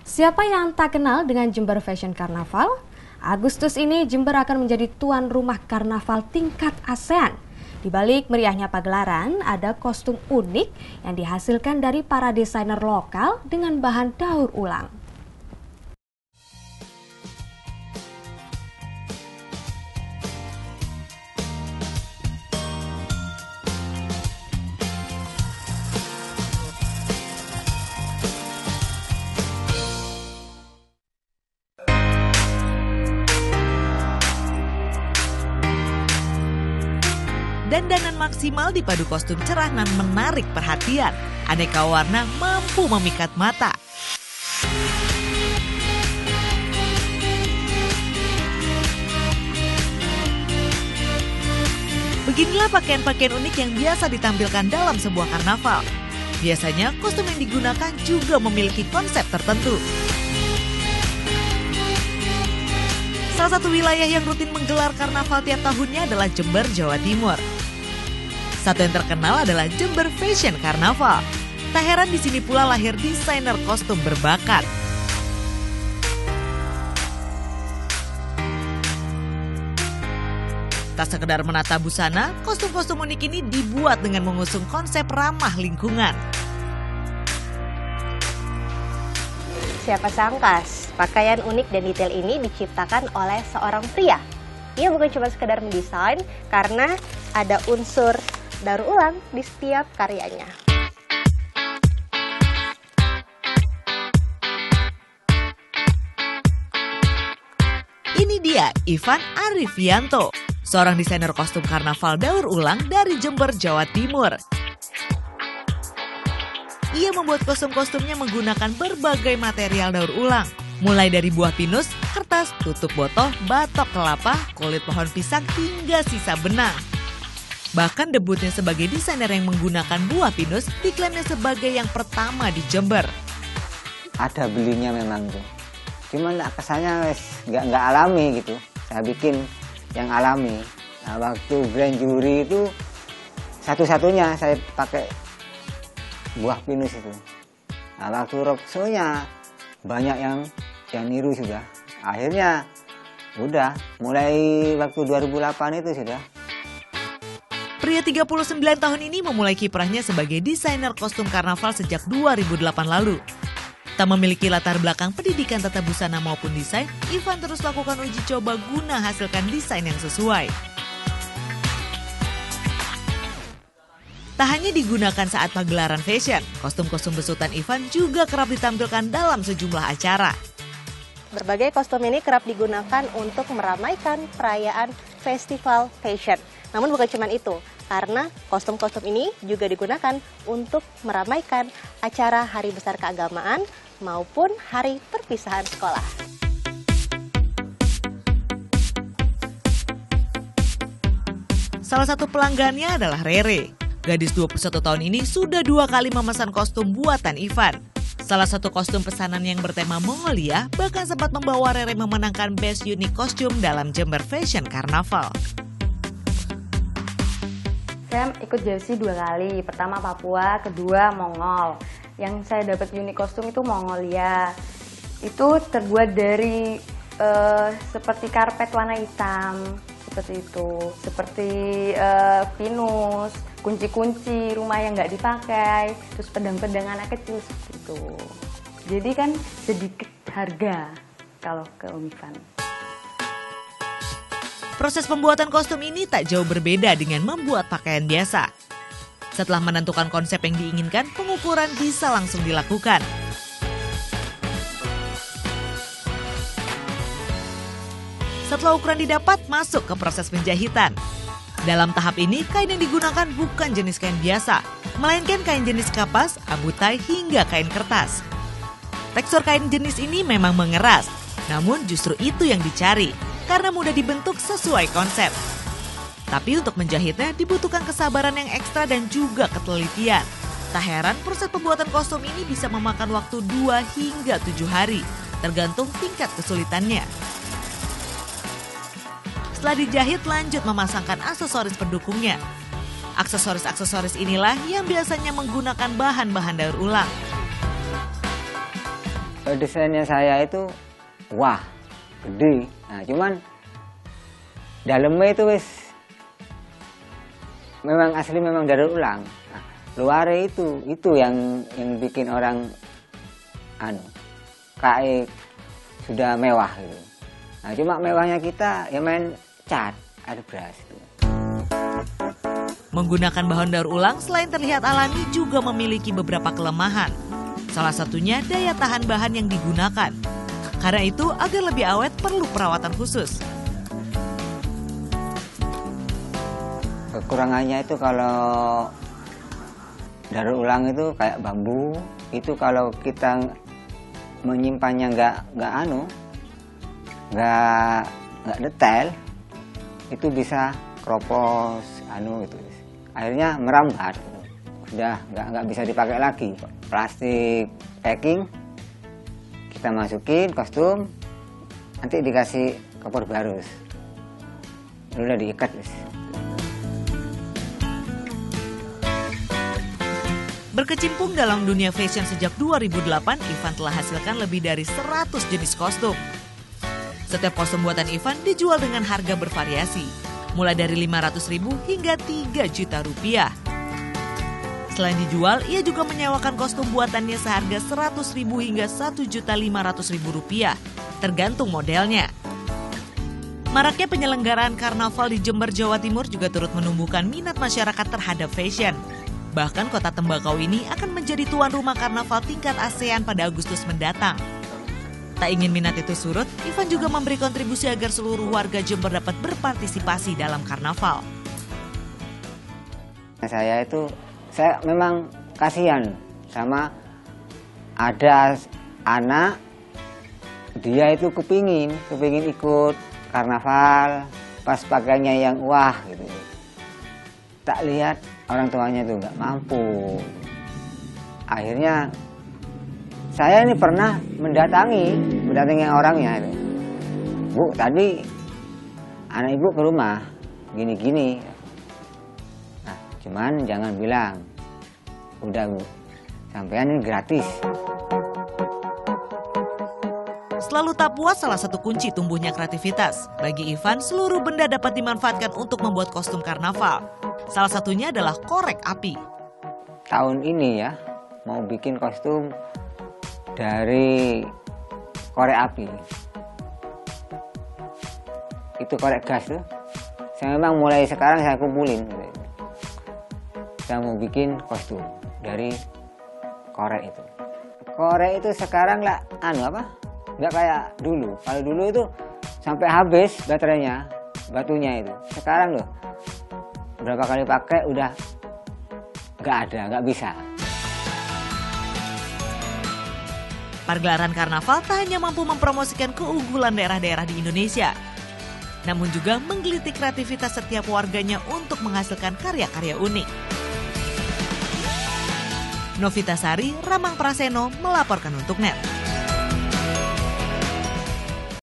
Siapa yang tak kenal dengan Jember Fashion Carnaval? Agustus ini Jember akan menjadi tuan rumah karnaval tingkat ASEAN. Di balik meriahnya pagelaran, ada kostum unik yang dihasilkan dari para desainer lokal dengan bahan daur ulang. Dandanan maksimal dipadu kostum cerah dan menarik perhatian. Aneka warna mampu memikat mata. Beginilah pakaian-pakaian unik yang biasa ditampilkan dalam sebuah karnaval. Biasanya kostum yang digunakan juga memiliki konsep tertentu. Salah satu wilayah yang rutin menggelar karnaval tiap tahunnya adalah Jember, Jawa Timur. Satu yang terkenal adalah Jember Fashion Carnaval. Tak heran di sini pula lahir desainer kostum berbakat. Tak sekedar menata busana, kostum-kostum unik ini dibuat dengan mengusung konsep ramah lingkungan. Siapa sangka, pakaian unik dan detail ini diciptakan oleh seorang pria. Ia bukan cuma sekedar mendesain, karena ada unsur daur ulang di setiap karyanya. Ini dia Ivan Arifianto, seorang desainer kostum karnaval daur ulang dari Jember, Jawa Timur. Ia membuat kostum-kostumnya menggunakan berbagai material daur ulang. Mulai dari buah pinus, kertas, tutup botol, batok kelapa, kulit pohon pisang, hingga sisa benang. Bahkan debutnya sebagai desainer yang menggunakan buah pinus diklaimnya sebagai yang pertama di Jember. Ada belinya memang tuh. Cuman kesannya nggak alami gitu. Saya bikin yang alami. Nah, waktu grand jury itu satu-satunya saya pakai buah pinus itu. Nah, waktu rock show-nya banyak yang niru sudah. Akhirnya udah mulai waktu 2008 itu sudah. Pria 39 tahun ini memulai kiprahnya sebagai desainer kostum karnaval sejak 2008 lalu. Tak memiliki latar belakang pendidikan tata busana maupun desain, Ivan terus lakukan uji coba guna hasilkan desain yang sesuai. Tak hanya digunakan saat pagelaran fashion, kostum-kostum besutan Ivan juga kerap ditampilkan dalam sejumlah acara. Berbagai kostum ini kerap digunakan untuk meramaikan perayaan festival fashion. Namun bukan cuma itu, karena kostum-kostum ini juga digunakan untuk meramaikan acara hari besar keagamaan maupun hari perpisahan sekolah. Salah satu pelanggannya adalah Rere. Gadis 21 tahun ini sudah 2 kali memesan kostum buatan Ivan. Salah satu kostum pesanan yang bertema Mongolia bahkan sempat membawa Rere memenangkan Best Unique Costume dalam Jember Fashion Carnaval. Saya ikut jersey 2 kali, pertama Papua, kedua Mongol. Yang saya dapat unique kostum itu Mongolia. Itu terbuat dari seperti karpet warna hitam, seperti itu. Seperti pinus, kunci-kunci rumah yang nggak dipakai, terus pedang-pedang anak kecil seperti itu. Jadi kan sedikit harga kalau ke Om Ivan. Proses pembuatan kostum ini tak jauh berbeda dengan membuat pakaian biasa. Setelah menentukan konsep yang diinginkan, pengukuran bisa langsung dilakukan. Setelah ukuran didapat, masuk ke proses penjahitan. Dalam tahap ini, kain yang digunakan bukan jenis kain biasa, melainkan kain jenis kapas, abutai, hingga kain kertas. Tekstur kain jenis ini memang mengeras, namun justru itu yang dicari, karena mudah dibentuk sesuai konsep. Tapi untuk menjahitnya dibutuhkan kesabaran yang ekstra dan juga ketelitian. Tak heran proses pembuatan kostum ini bisa memakan waktu 2 hingga 7 hari, tergantung tingkat kesulitannya. Setelah dijahit, lanjut memasangkan aksesoris pendukungnya. Aksesoris-aksesoris inilah yang biasanya menggunakan bahan-bahan daur ulang. desainnya saya itu wah gede. Nah cuman dalamnya itu wis memang asli, memang daur ulang. Nah, luarnya itu yang bikin orang kayak sudah mewah gitu. Nah cuma mewahnya kita ya main cat air brush itu. Menggunakan bahan daur ulang selain terlihat alami juga memiliki beberapa kelemahan. Salah satunya daya tahan bahan yang digunakan. Karena itu agar lebih awet perlu perawatan khusus. Kekurangannya itu kalau daur ulang itu kayak bambu, itu kalau kita menyimpannya nggak detail, itu bisa keropos gitu. Akhirnya merambat, udah nggak bisa dipakai lagi. Plastik packing kita masukin kostum, nanti dikasih kapur barus, udah diikat guys. Berkecimpung dalam dunia fashion sejak 2008, Ivan telah hasilkan lebih dari 100 jenis kostum. Setiap kostum buatan Ivan dijual dengan harga bervariasi, mulai dari Rp500.000 hingga Rp3 juta. Selain dijual, ia juga menyewakan kostum buatannya seharga Rp100.000 hingga Rp1.500.000, tergantung modelnya. Maraknya penyelenggaraan karnaval di Jember, Jawa Timur juga turut menumbuhkan minat masyarakat terhadap fashion. Bahkan kota tembakau ini akan menjadi tuan rumah karnaval tingkat ASEAN pada Agustus mendatang. Tak ingin minat itu surut, Ivan juga memberi kontribusi agar seluruh warga Jember dapat berpartisipasi dalam karnaval. Saya memang kasihan sama ada anak, dia itu kepingin ikut karnaval, pas pakainya yang wah gitu. Tak lihat orang tuanya tuh nggak mampu. Akhirnya saya ini pernah mendatangi orangnya itu. Bu, tadi anak ibu ke rumah gini-gini. Nah, cuman jangan bilang, udah Bu, sampean ini gratis. Selalu tak puas salah satu kunci tumbuhnya kreativitas. Bagi Ivan, seluruh benda dapat dimanfaatkan untuk membuat kostum karnaval. Salah satunya adalah korek api. Tahun ini ya, mau bikin kostum dari korek api. Itu korek gas tuh. Saya memang mulai sekarang saya kumpulin. Saya mau bikin kostum dari korek itu. Korek itu sekarang lah, nggak kayak dulu. Kalau dulu itu sampai habis baterainya, batunya itu. Sekarang loh, berapa kali pakai udah nggak bisa. Pergelaran karnaval tak hanya mampu mempromosikan keunggulan daerah-daerah di Indonesia, namun juga menggelitik kreativitas setiap warganya untuk menghasilkan karya-karya unik. Novita Sari, Ramang Praseno melaporkan untuk NET.